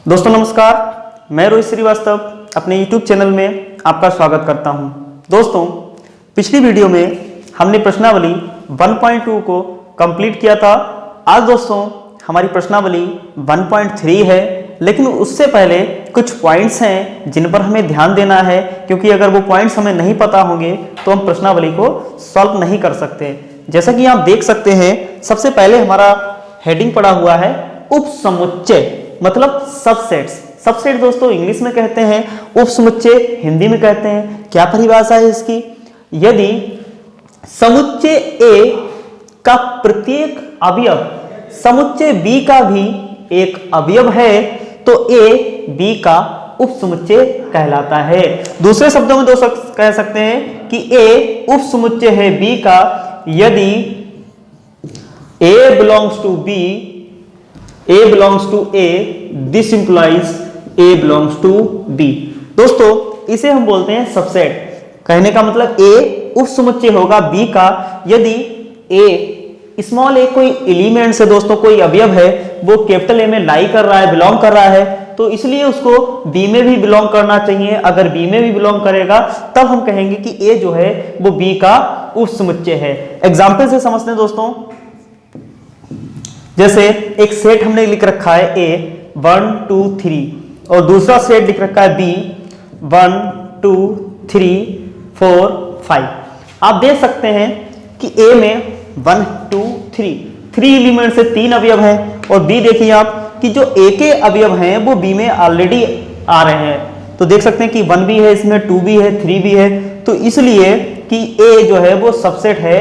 दोस्तों नमस्कार, मैं रोहित श्रीवास्तव अपने YouTube चैनल में आपका स्वागत करता हूं। दोस्तों पिछली वीडियो में हमने प्रश्नावली 1.2 को कंप्लीट किया था। आज दोस्तों हमारी प्रश्नावली 1.3 है, लेकिन उससे पहले कुछ पॉइंट्स हैं जिन पर हमें ध्यान देना है, क्योंकि अगर वो पॉइंट्स हमें नहीं पता होंगे तो हम प्रश्नावली को सॉल्व नहीं कर सकते। जैसा कि आप देख सकते हैं, सबसे पहले हमारा हेडिंग पड़ा हुआ है उपसमुच्चय, मतलब सबसेट्स। सबसेट दोस्तों इंग्लिश में कहते हैं, उपसमुच्चय हिंदी में कहते हैं। क्या परिभाषा है इसकी? यदि समुच्चय ए का प्रत्येक अवयव समुच्चय बी का भी एक अवयव है तो ए बी का उपसमुच्चय कहलाता है। दूसरे शब्दों में दोस्तों कह सकते हैं कि ए उपसमुच्चय है बी का यदि A belongs to B, A belongs to A, this implies A belongs to B। दोस्तों इसे हम बोलते हैं सबसेट। कहने का मतलब A उपसमुच्चय होगा B का यदि A स्मॉल a कोई एलिमेंट से दोस्तों कोई अवयव है वो कैपिटल A में लाई कर रहा है, बिलोंग कर रहा है, तो इसलिए उसको B में भी बिलोंग करना चाहिए। अगर B में भी बिलोंग करेगा तब हम कहेंगे कि A जो है वो B का उपसमुच्चय है। एग्जाम्पल से समझते हैं दोस्तों, जैसे एक सेट हमने लिख रखा है A 1 2 3 और दूसरा सेट लिख रखा है B 1 2 3 4 5। आप देख सकते हैं कि A में 1 2 3 एलिमेंट से 3 अवयव हैं और B देखिए आप कि जो A के अवयव हैं वो B में ऑलरेडी आ रहे हैं। तो देख सकते हैं कि 1 भी है, इसमें 2 भी है, 3 भी है, तो इसलिए कि A जो है वो सबसेट है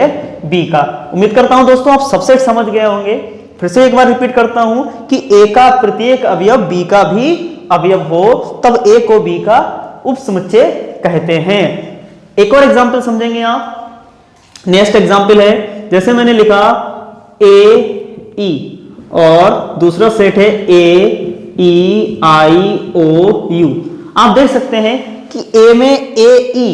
B का। उम्मीद करता हूं दोस्तों आप सबसेट समझ गए होंगे। फिर से एक बार रिपीट करता हूं कि A का प्रत्येक अवयव B का भी अवयव हो तब A को B का उपसमुच्चय कहते हैं। एक और एग्जांपल समझेंगे आप। नेक्स्ट एग्जांपल है, जैसे मैंने लिखा A E और दूसरा सेट है A E I O U। आप देख सकते हैं कि A में A E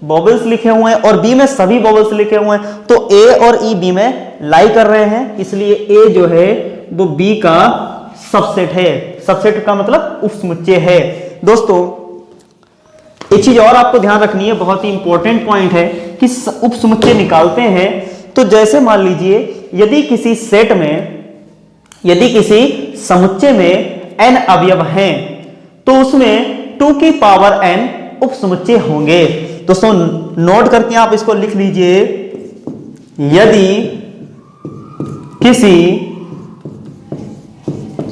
वोवेल्स लिखे हुए हैं और B में सभी वोवेल्स लिखे हुए हैं, तो A और E B में लाई कर रहे हैं, इसलिए A जो है वो B का सबसेट है। सबसेट का मतलब उपसमुच्चय है। दोस्तों एक चीज और आपको ध्यान रखनी है, बहुत ही इंपॉर्टेंट पॉइंट है कि उपसमुच्चय निकालते हैं तो जैसे मान लीजिए यदि किसी सेट में, यदि किसी समुच्चय में n अवयव हैं तो उसमें 2 की पावर n उपसमुच्चय होंगे। दोस्तों नोट करके आप इसको लिख लीजिए, यदि किसी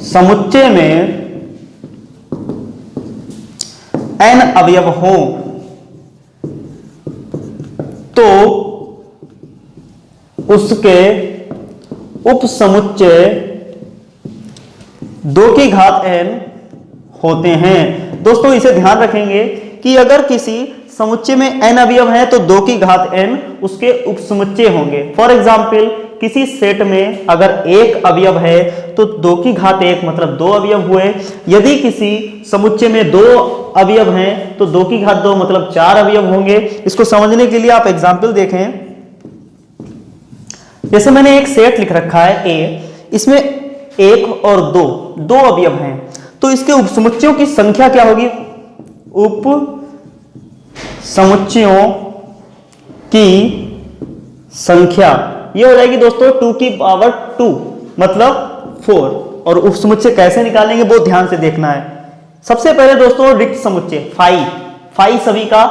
समुच्चय में n अवयव हो तो उसके उपसमुच्चय 2 की घात n होते हैं। दोस्तों इसे ध्यान रखेंगे कि अगर किसी समुच्चय में n अवयव है तो 2 की घात n उसके उपसमुच्चय होंगे। फॉर एग्जाम्पल किसी सेट में अगर 1 अवयव है तो 2 की घात 1 मतलब 2 अवयव हुए। यदि किसी समुच्चय में 2 अवयव हैं तो 2 की घात 2 मतलब 4 अवयव होंगे। इसको समझने के लिए आप एग्जाम्पल देखें। जैसे मैंने एक सेट लिख रखा है A, इसमें 1 और 2 अवयव हैं, तो इसके उपसमुच्चयों की संख्या क्या होगी? उप समुच्चयों की संख्या ये हो जाएगी दोस्तों 2 की पावर 2 मतलब 4। और उपसमुच्चय कैसे निकालेंगे वो ध्यान से देखना है। सबसे पहले दोस्तों रिक्त समुच्चय 5 सभी का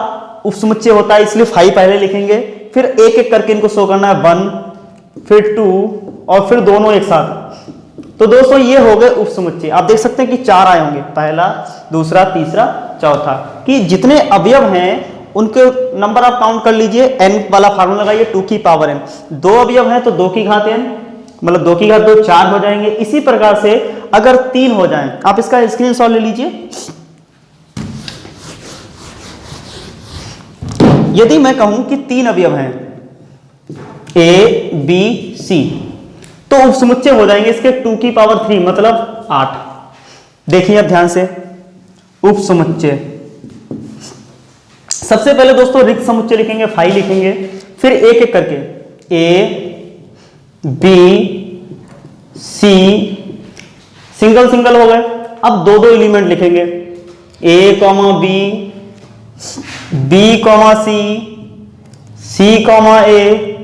उपसमुच्चय होता है, इसलिए 5 पहले लिखेंगे, फिर एक एक करके इनको शो करना है, 1 फिर 2 और फिर दोनों एक साथ। तो दोस्तों ये हो गए उपसमुच्चय। आप देख सकते हैं कि 4 आए होंगे, पहला दूसरा तीसरा चौथा, कि जितने अवयव हैं उनके नंबर आप काउंट कर लीजिए। n वाला फार्मूला लगाइए, 2 की पावर n। 2 अवयव हैं तो 2 की घात n मतलब 2 की घात 2 4 हो जाएंगे। इसी प्रकार से अगर 3 हो जाएं, आप इसका स्क्रीनशॉट ले लीजिए। यदि मैं कहूं कि 3 अवयव हैं A B C तो उपसमुच्चय हो जाएंगे इसके 2 की पावर 3 मतलब 8। देखिए अब ध्यान से उपसमुच्चय। सबसे पहले दोस्तों रिक्त समुच्चय लिखेंगे, 5 लिखेंगे, फिर एक एक करके A B C single single हो गए, अब दो दो एलिमेंट लिखेंगे, ए कॉमा बी, बी कॉमा सी, सी कॉमा ए,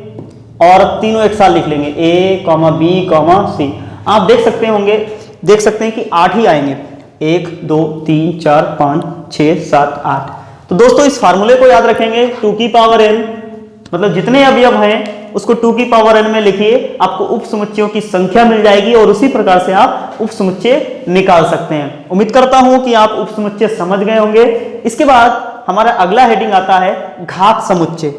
और तीनों एक साथ लिख लेंगे, ए कॉमा बी कॉमा सी। आप देख सकते हैं कि 8 ही आएंगे, 1 2 3 4 5 6 7 8। तो दोस्तों इस फार्मूले को याद रखेंगे, 2 की पावर n, मतलब जितने अवयव हैं उसको 2 की पावर n में लिखिए, आपको उप समुच्चयों की संख्या मिल जाएगी और उसी प्रकार से आप उप समुच्चय निकाल सकते हैं। उम्मीद करता हूं कि आप उप समुच्चय समझ गए होंगे। इसके बाद हमारा अगला हेडिंग आता है घात समुच्चय।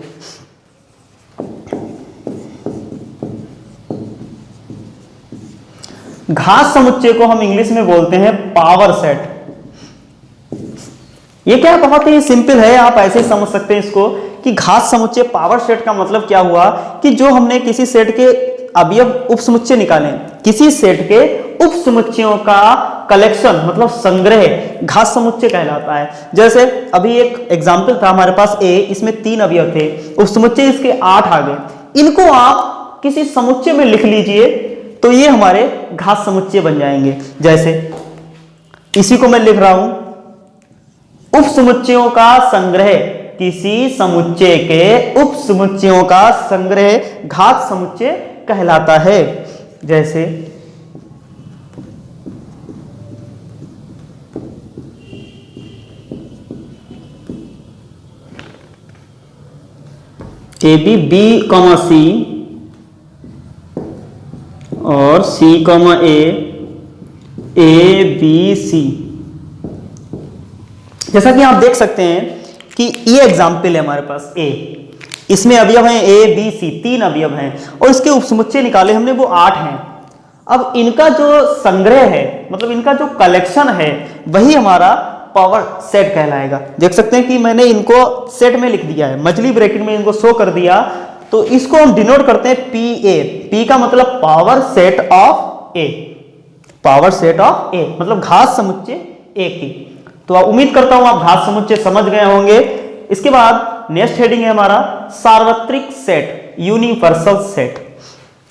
घात समुच्चय को हम इंग्लिश में बोलते हैं पावर सेट। ये क्या बहुत ही सिंपल है, आप ऐसे ही समझ सकते हैं इसको कि घात समुच्चय पावर सेट का मतलब क्या हुआ कि जो हमने किसी सेट के अवयव उप समुच्चय निकाले, किसी सेट के उप समुच्चयों का कलेक्शन मतलब संग्रह घात समुच्चय कहलाता है। जैसे अभी एक एग्जांपल था हमारे पास ए, इसमें 3 अवयव थे, उप समुच्चय इसके 8 आ गए। इनको आप किसी समुच्चय में लिख लीजिए तो ये हमारे घात समुच्चय बन जाएंगे। जैसे इसी को मैं लिख रहा हूं, उप समुच्चयों का संग्रह, किसी समुच्चय के उप समुच्चयों का संग्रह घात समुच्चय कहलाता है। जैसे ए बी, बी कॉमा सी और C comma A B C. जैसा कि आप देख सकते हैं कि ये एग्जाम्पल है हमारे पास ए, इसमें अवयव हैं ए बी सी, 3 अवयव हैं और इसके उपसमुच्चय निकाले हमने, वो 8 हैं। अब इनका जो संग्रह है मतलब इनका जो कलेक्शन है वही हमारा पावर सेट कहलाएगा। देख सकते हैं कि मैंने इनको सेट में लिख दिया है, मछली ब्रैकेट में इनको शो कर दिया, तो इसको हम डिनोट करते हैं पी ए। पी का मतलब power set of A, power set of A मतलब घात समुच्चय ए की। तो उम्मीद करता हूं आप घात समुच्चय समझ गए होंगे। इसके बाद नेक्स्ट हेडिंग है हमारा सार्वत्रिक सेट, यूनिवर्सल सेट।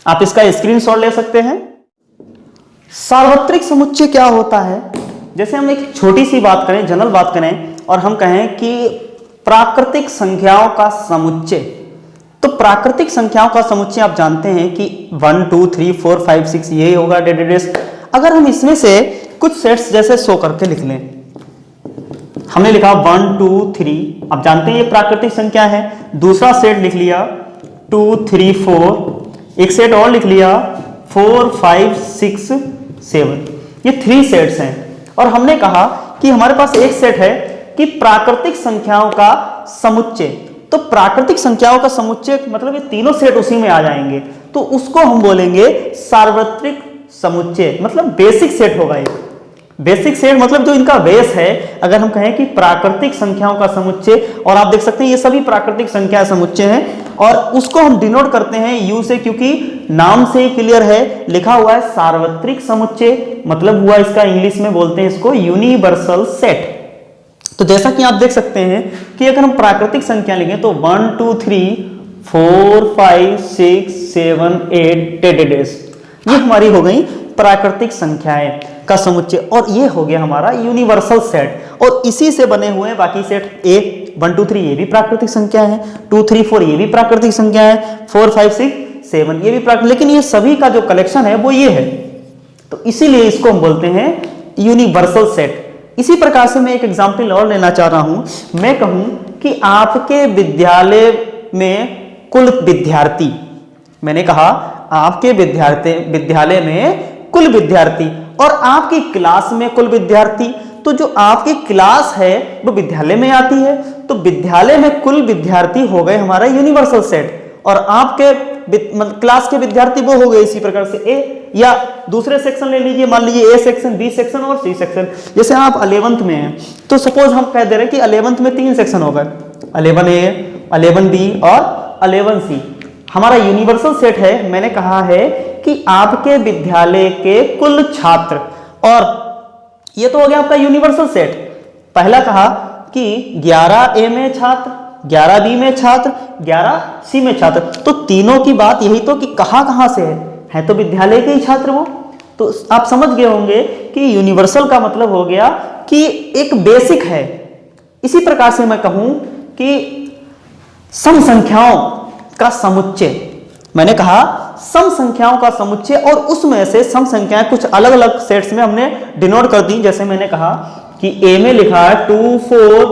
आप इसका स्क्रीनशॉट ले सकते हैं। सार्वत्रिक समुच्चय क्या होता है? जैसे हम एक छोटी सी बात करें, जनरल बात करें और हम कहें कि प्राकृतिक संख्याओं का समुच्चय, तो प्राकृतिक संख्याओं का समुच्चय आप जानते हैं कि 1 2 3 4 5 6 यही होगा डेडेडेस। अगर हम इसमें से कुछ सेट्स जैसे शो करके लिख लें, हमने लिखा 1 2 3, आप जानते हैं ये प्राकृतिक संख्या है। दूसरा सेट लिख लिया 2 3 4, एक सेट और लिख लिया 4 5 6 7, ये 3 सेट्स हैं। और हमने कहा कि हमारे पास एक सेट है कि प्राकृतिक संख्याओं का समुच्चय, तो प्राकृतिक संख्याओं का समुच्चय मतलब ये तीनों सेट उसी में आ जाएंगे, तो उसको हम बोलेंगे सार्वत्रिक समुच्चय, मतलब बेसिक सेट होगा। ये बेसिक सेट मतलब जो इनका बेस है, अगर हम कहें कि प्राकृतिक संख्याओं का समुच्चय, और आप देख सकते हैं ये सभी प्राकृतिक संख्या समुच्चय हैं और उसको हम डिनोट करते हैं यू से, क्योंकि नाम से ही क्लियर है, लिखा हुआ है सार्वत्रिक समुच्चय, मतलब हुआ इसका इंग्लिश में बोलते हैं इसको यूनिवर्सल सेट। तो जैसा कि आप देख सकते हैं कि अगर हम प्राकृतिक संख्या लिखें तो 1 2 3 4 5 6 7 8 डेडेडेस, ये हमारी हो गई प्राकृतिक संख्याएं का समुच्चय, और ये हो गया हमारा यूनिवर्सल सेट। और इसी से बने हुए हैं बाकी सेट, ए 1 2 3 ये भी प्राकृतिक संख्या है, 2 3 4 ये भी प्राकृतिक संख्या है, 4 5 6 7 ये भी प्राकृतिक, लेकिन ये सभी का जो कलेक्शन है वो ये है, तो इसीलिए इसको हम बोलते हैं यूनिवर्सल सेट। इसी प्रकार से मैं एक एग्जाम्पल और लेना चाह रहा हूं। मैं कहूं कि आपके विद्यालय में कुल विद्यार्थी, मैंने कहा आपके विद्यालय में कुल विद्यार्थी और आपकी क्लास में कुल विद्यार्थी, तो जो आपकी क्लास है वो विद्यालय में आती है, तो विद्यालय में कुल विद्यार्थी हो गए हमारा यूनिवर्सल सेट, और आपके क्लास के विद्यार्थी वो हो गए इसी प्रकार से ए, या दूसरे सेक्शन ले लीजिए, मान लीजिए ए सेक्शन, बी सेक्शन और सी सेक्शन। जैसे आप 11th में हैं तो सपोज हम कह दे रहे हैं कि 11th में 3 सेक्शन हो गए, 11A, 11B और 11C। हमारा यूनिवर्सल सेट है, मैंने कहा है कि आपके विद्यालय के कुल छात्र, और ये तो हो गया आपका यूनिवर्सल सेट। पहला कहा कि 11A में छात्र, 11B में छात्र, 11C में छात्र, तो तीनों की बात यही तो कि कहां से है तो विद्यालय के ही छात्र वो, तो आप समझ गए होंगे कि यूनिवर्सल का मतलब हो गया कि एक बेसिक है। इसी प्रकार से मैं कहूं कि सम संख्याओं का समुच्चय, मैंने कहा सम संख्याओं का समुच्चय, और उसमें से सम संख्याएं कुछ अलग अलग सेट्स में हमने डिनोट कर दी। जैसे मैंने कहा कि ए में लिखा है 2 4,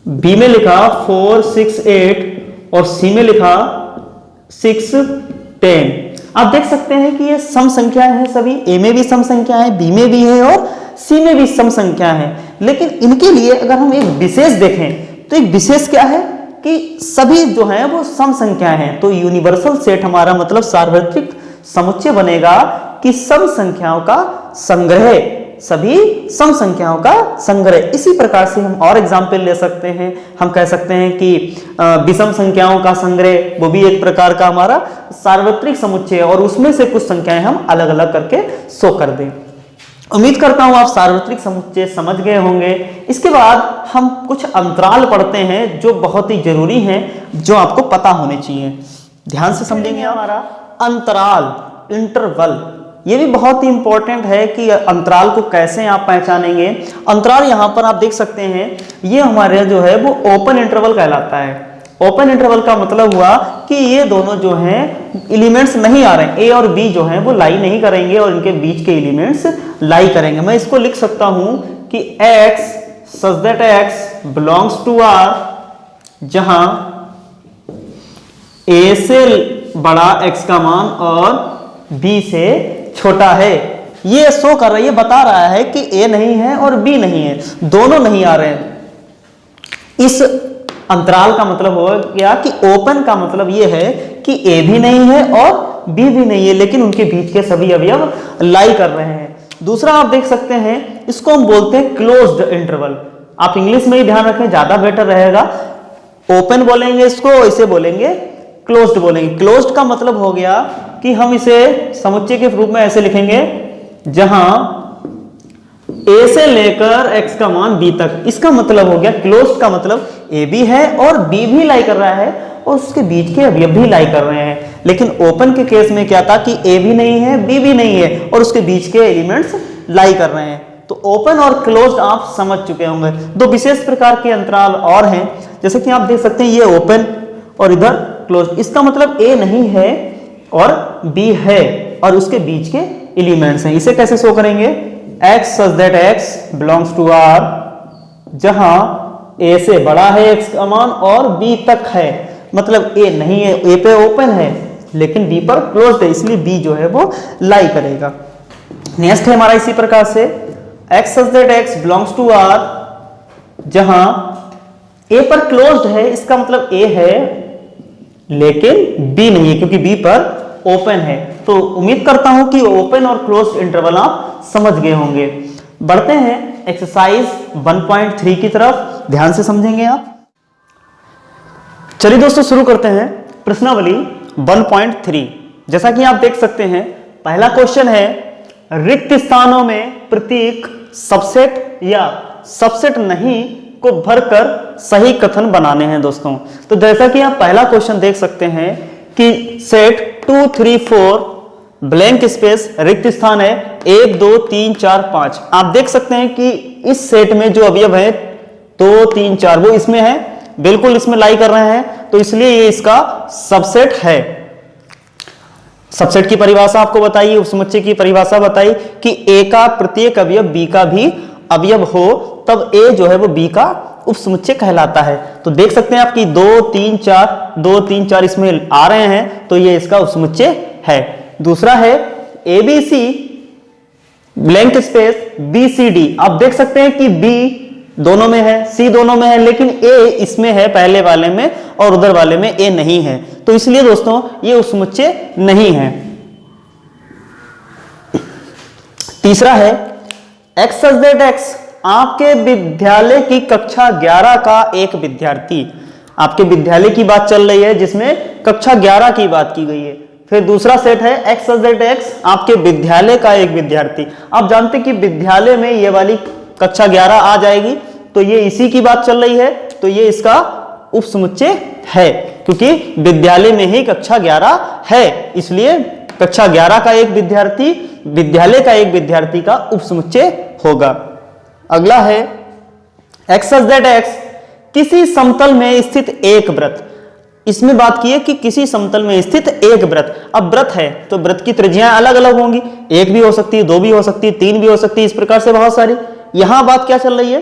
बी में लिखा 4 6 8 और सी में लिखा 6 10। आप देख सकते हैं कि ये सम संख्याएं हैं सभी, ए में भी सम संख्या है, बी में भी है और सी में भी सम संख्या है। लेकिन इनके लिए अगर हम एक विशेष देखें तो एक विशेष क्या है कि सभी जो है वो सम संख्याएं हैं। तो यूनिवर्सल सेट हमारा मतलब सार्वत्रिक समुच्चय बनेगा कि सम संख्याओं का संग्रह, सभी सम संख्याओं का संग्रह। इसी प्रकार से हम और एग्जाम्पल ले सकते हैं। हम कह सकते हैं कि विषम संख्याओं का संग्रह, वो भी एक प्रकार का हमारा सार्वत्रिक समुच्चय है, और उसमें से कुछ संख्याएं हम अलग अलग करके शो कर दें। उम्मीद करता हूं आप सार्वत्रिक समुच्चय समझ गए होंगे। इसके बाद हम कुछ अंतराल पढ़ते हैं जो बहुत ही जरूरी हैं, जो आपको पता होने चाहिए। ध्यान से समझेंगे। हमारा अंतराल, इंटरवल, ये भी बहुत ही इंपॉर्टेंट है कि अंतराल को कैसे आप पहचानेंगे। अंतराल यहाँ पर आप देख सकते हैं, ये हमारे जो है वो ओपन इंटरवल कहलाता है। ओपन इंटरवल का मतलब हुआ कि ये दोनों जो हैं एलिमेंट्स नहीं आ रहे हैं, ए और बी जो हैं वो लाई नहीं करेंगे और इनके बीच के एलिमेंट्स लाई करेंगे। मैं इसको लिख सकता हूं कि x such that x belongs to R, जहां a से बड़ा x का मान और b से छोटा है। ये शो कर रहा है, ये बता रहा है कि a नहीं है और b नहीं है, दोनों नहीं आ रहे हैं। इस अंतराल का मतलब हो गया कि ओपन का मतलब यह है कि ए भी नहीं है और बी भी नहीं है, लेकिन उनके बीच के सभी अवयव लाई कर रहे हैं। दूसरा आप देख सकते हैं, इसको हम बोलते हैं क्लोज्ड इंटरवल। आप इंग्लिश में ही ध्यान रखें, ज्यादा बेटर रहेगा। ओपन बोलेंगे इसको, इसे बोलेंगे क्लोज्ड बोलेंगे। क्लोज्ड का मतलब हो गया कि हम इसे समुच्चय के रूप में ऐसे लिखेंगे, जहां ए से लेकर x का मान b तक। इसका मतलब हो गया क्लोज्ड का मतलब a भी है और b भी लाई कर रहा है और उसके बीच के अवयव भी लाई कर रहे हैं। लेकिन ओपन के केस में क्या था कि a भी नहीं है, b भी नहीं है और उसके बीच के एलिमेंट्स लाई कर रहे हैं। तो ओपन और क्लोज्ड आप समझ चुके होंगे। दो विशेष प्रकार के अंतराल और हैं, जैसे कि आप देख सकते हैं ये ओपन और इधर क्लोज्ड। इसका मतलब a नहीं है और b है और उसके बीच के एलिमेंट्स हैं। इसे कैसे शो करेंगे? x such that x belongs to R, जहां a से बड़ा है x का मान और b तक है। मतलब a नहीं है, a पे ओपन है लेकिन b पर क्लोज्ड है, इसलिए b जो है वो लाई करेगा। नेक्स्ट है हमारा इसी प्रकार से x such that x belongs to R, जहां a पर क्लोज्ड है, इसका मतलब a है लेकिन b नहीं है क्योंकि b पर ओपन है। तो उम्मीद करता हूं कि ओपन और क्लोज्ड इंटरवल आप समझ गए होंगे। बढ़ते हैं एक्सरसाइज 1.3 की तरफ, ध्यान से समझेंगे आप। चलिए दोस्तों शुरू करते हैं प्रश्नावली 1.3। जैसा कि आप देख सकते हैं, पहला क्वेश्चन है, रिक्त स्थानों में प्रतीक सबसेट या सबसेट नहीं को भरकर सही कथन बनाने हैं दोस्तों। तो जैसा कि आप पहला क्वेश्चन देख सकते हैं कि सेट 2 3 4 ब्लैंक स्पेस रिक्त स्थान है 1 2 3 4 5। आप देख सकते हैं कि इस सेट में जो अवयव है 2 3 4 वो इसमें है, बिल्कुल इसमें लाई कर रहे हैं, तो इसलिए ये इसका सबसेट है। सबसेट की परिभाषा आपको बताइए, उपसमुच्चय की परिभाषा बताई कि ए का प्रत्येक अवयव बी का भी अवयव हो तब ए जो है वो बी का उपसमुच्चय कहलाता है। तो देख सकते हैं आप कि 2 3 4 2 3 4 इसमें आ रहे हैं, तो ये इसका उपसमुच्चय है। दूसरा है ABC ब्लैंक स्पेस BCD। आप देख सकते हैं कि B दोनों में है, C दोनों में है, लेकिन A इसमें है पहले वाले में और उधर वाले में A नहीं है, तो इसलिए दोस्तों ये उपसमुच्चय नहीं है। तीसरा है X such that X, आपके विद्यालय की कक्षा 11 का एक विद्यार्थी। आपके विद्यालय की बात चल रही है जिसमें कक्षा 11 की बात की गई है। फिर दूसरा सेट है X such that X, आपके विद्यालय का एक विद्यार्थी। आप जानते हैं कि विद्यालय में ये वाली कक्षा 11 आ जाएगी, तो ये इसी की बात चल रही है, तो ये इसका उपसमुच्चय है क्योंकि विद्यालय में ही कक्षा 11 है, इसलिए कक्षा 11 का एक विद्यार्थी विद्यालय का एक विद्यार्थी का उपसमुच्चय होगा। अगला है एक्स सच दैट एक्स किसी समतल में स्थित एक वृत्त। इसमें बात की है कि किसी समतल में स्थित एक वृत्त। अब वृत्त है तो वृत्त की त्रिज्याएं अलग अलग होंगी, एक भी हो सकती है, दो भी हो सकती है, तीन भी हो सकती है, इस प्रकार से बहुत सारी। यहां बात क्या चल रही है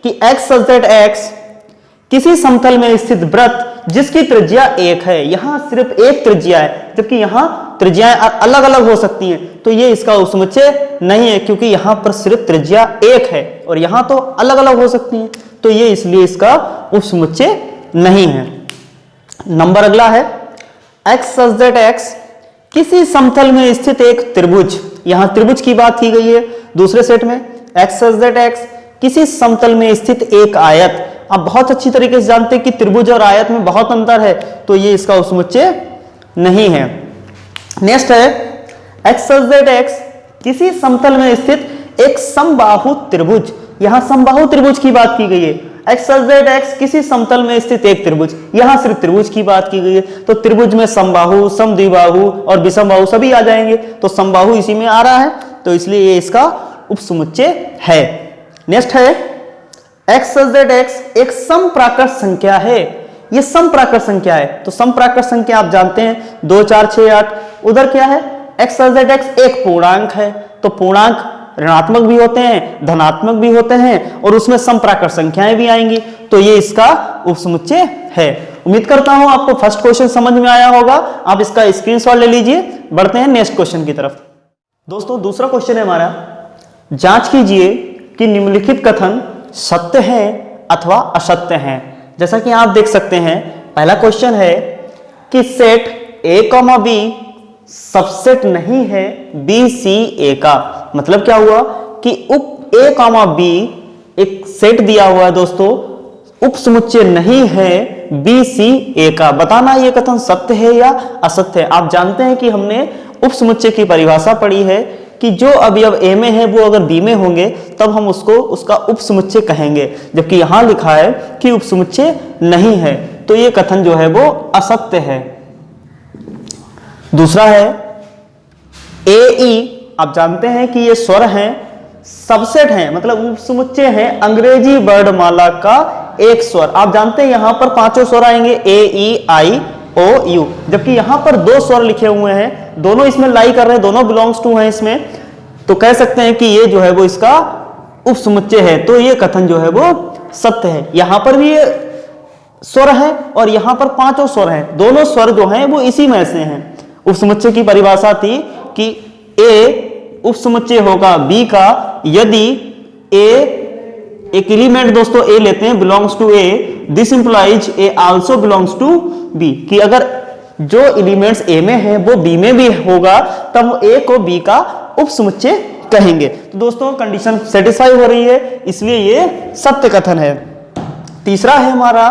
कि एक्स सच दैट एक्स किसी समतल में स्थित वृत्त जिसकी त्रिज्या एक है। यहां सिर्फ एक त्रिज्या है, जबकि यहां त्रिज्याएं अलग अलग हो सकती हैं, तो ये इसका उपसमुच्चय नहीं है, क्योंकि यहां पर सिर्फ त्रिज्या एक है और यहां तो अलग अलग हो सकती हैं, तो ये इसलिए इसका उपसमुच्चय नहीं है। नंबर अगला है एक्स सच दैट एक्स किसी समतल में स्थित एक त्रिभुज। यहां त्रिभुज की बात की गई है। दूसरे सेट में एक्स सच दैट एक्स किसी समतल में स्थित एक आयत। आप बहुत अच्छी तरीके से जानते हैं कि त्रिभुज और आयत में बहुत अंतर है, तो ये इसका उपसमुच्चय नहीं है। नेक्स्ट है एक्स सच दैट एक्स किसी समतल में स्थित एक समबाहु त्रिभुज। यहां समबाहु त्रिभुज की बात की गई है। एक्स सच दैट एक्स किसी समतल में स्थित एक त्रिभुज, यहां सिर्फ त्रिभुज की बात की गई है, तो त्रिभुज में समबाहु, समद्विबाहु और विषमबाहु सभी आ जाएंगे, तो समबाहु इसी में आ रहा है, तो इसलिए ये इसका उपसमुच्चय है। नेक्स्ट है एक्स सच दैट एक्स एक समप्राकृत संख्या है। ये समप्राकृत संख्या है, तो समप्राकृत संख्या आप जानते हैं 2 4 6 8। उधर क्या है एक्स सच दैट एक्स एक पूर्णांक है, तो पूर्णांक ऋणात्मक भी होते हैं, धनात्मक भी होते हैं, और उसमें समप्राकृत संख्याएं भी आएंगी, तो ये इसका उपसमुच्चय है। उम्मीद करता हूं आपको फर्स्ट क्वेश्चन समझ में आया होगा। आप इसका स्क्रीनशॉट ले लीजिए। बढ़ते हैं नेक्स्ट क्वेश्चन की तरफ। दोस्तों दूसरा क्वेश्चन है हमारा, जांच कीजिए कि निम्नलिखित कथन सत्य है अथवा असत्य है। जैसा कि आप देख सकते हैं, पहला क्वेश्चन है कि सेट A, B सबसेट नहीं है B, C, A का। मतलब क्या हुआ कि उप A, B एक सेट दिया हुआ है दोस्तों, उपसमुच्चय नहीं है B, C, A का। बताना ये कथन सत्य है या असत्य है। आप जानते हैं कि हमने उपसमुच्चय की परिभाषा पढ़ी है कि जो अवयव A में है वो अगर B में होंगे तब हम उसको उसका उपसमुच्चय कहेंगे, जबकि यहां लिखा है कि उपसमुच्चय नहीं है, तो ये कथन जो है वो असत्य है। दूसरा है AE, आप जानते हैं कि ये स्वर हैं, सबसेट हैं, मतलब उपसमुच्चय है अंग्रेजी वर्णमाला का एक स्वर। आप जानते हैं यहां पर पांचों स्वर आएंगे A, E, I, O, U, जबकि यहां पर दो स्वर लिखे हुए हैं, दोनों इसमें लाई कर रहे हैं, दोनों बिलोंग्स टू हैं इसमें, तो कह सकते हैं कि ये जो है वो इसका उपसमुच्चय है, तो ये कथन जो है वो सत्य है। यहां पर भी स्वर है और यहां पर पांचों स्वर हैं, दोनों स्वर जो हैं वो इसी में से हैं। उपसमुच्चय की परिभाषा थी कि A उपसमुच्चय होगा B का यदि A एक एलिमेंट दोस्तों A लेते हैं belongs to A, this implies A also belongs to B, कि अगर जो एलिमेंट्स A में है वो B में भी होगा तब A को B का उपसमुच्चय कहेंगे। तो दोस्तों कंडीशन सेटिस्फाई हो रही है, इसलिए ये सत्य कथन है। तीसरा है हमारा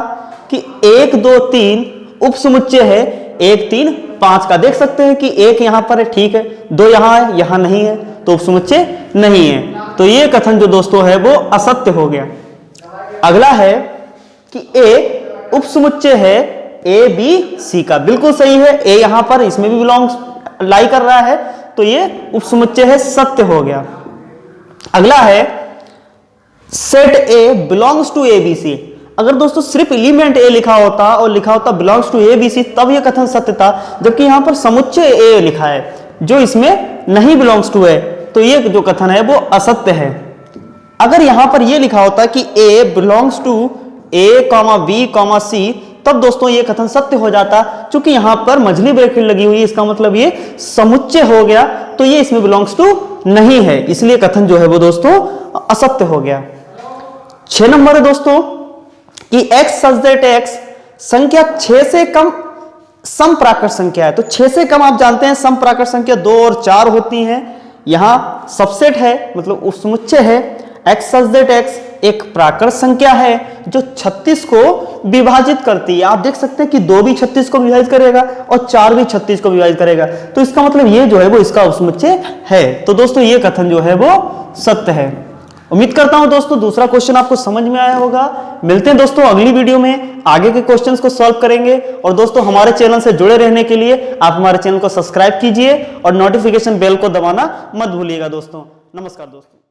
कि 1 2 3 उपसमुच्चय है 1 3 5 का। देख सकते हैं कि 1 यहां पर है, ठीक है, 2 यहां है, यहां नहीं है, तो उपसमुच्चय नहीं है, तो ये कथन जो दोस्तों है वो असत्य हो गया। अगला है कि A उपसमुच्चय है A B C का। बिल्कुल सही है, A यहां पर इसमें भी बिलोंग्स लाई कर रहा है, तो ये उपसमुच्चय है, सत्य हो गया। अगला है set A belongs to A B C। अगर दोस्तों सिर्फ एलिमेंट A लिखा होता और लिखा होता belongs to A B C तब यह कथन सत्य था, जबकि यहां पर समुच्चय A लिखा है जो इसमें नहीं बिलोंग्स टू है, तो ये जो कथन है वो असत्य है। अगर यहां पर ये लिखा होता कि A belongs to A, B, C, तब दोस्तों ये कथन सत्य हो जाता। क्योंकि यहां पर मझली ब्रैकेट लगी हुई है, इसका मतलब ये समुच्चय हो गया, तो ये इसमें बिलोंग्स टू नहीं है, इसलिए कथन जो है वो दोस्तों असत्य हो गया। 6 नंबर है दोस्तों कि x सच दैट x संख्या 6 से कम समप्राकृत संख्या है। तो 6 से कम आप जानते हैं समप्राकृत संख्या 2 और 4 होती हैं, यहां सबसेट है मतलब उपसमुच्चय है। x सच दैट x एक प्राकृत संख्या है जो 36 को विभाजित करती है। आप देख सकते हैं कि 2 भी 36 को विभाजित करेगा और 4 भी 36 को विभाजित करेगा, तो इसका मतलब ये जो है वो इसका उपसमुच्चय है। तो दोस्तों ये कथन जो है वो सत्य है। उम्मीद करता हूं दोस्तों दूसरा क्वेश्चन आपको समझ में आया होगा। मिलते हैं दोस्तों अगली वीडियो में, आगे के क्वेश्चंस को सॉल्व करेंगे। और दोस्तों हमारे चैनल से जुड़े रहने के लिए आप हमारे चैनल को सब्सक्राइब कीजिए और नोटिफिकेशन बेल को दबाना मत भूलिएगा दोस्तों। नमस्कार दोस्तों।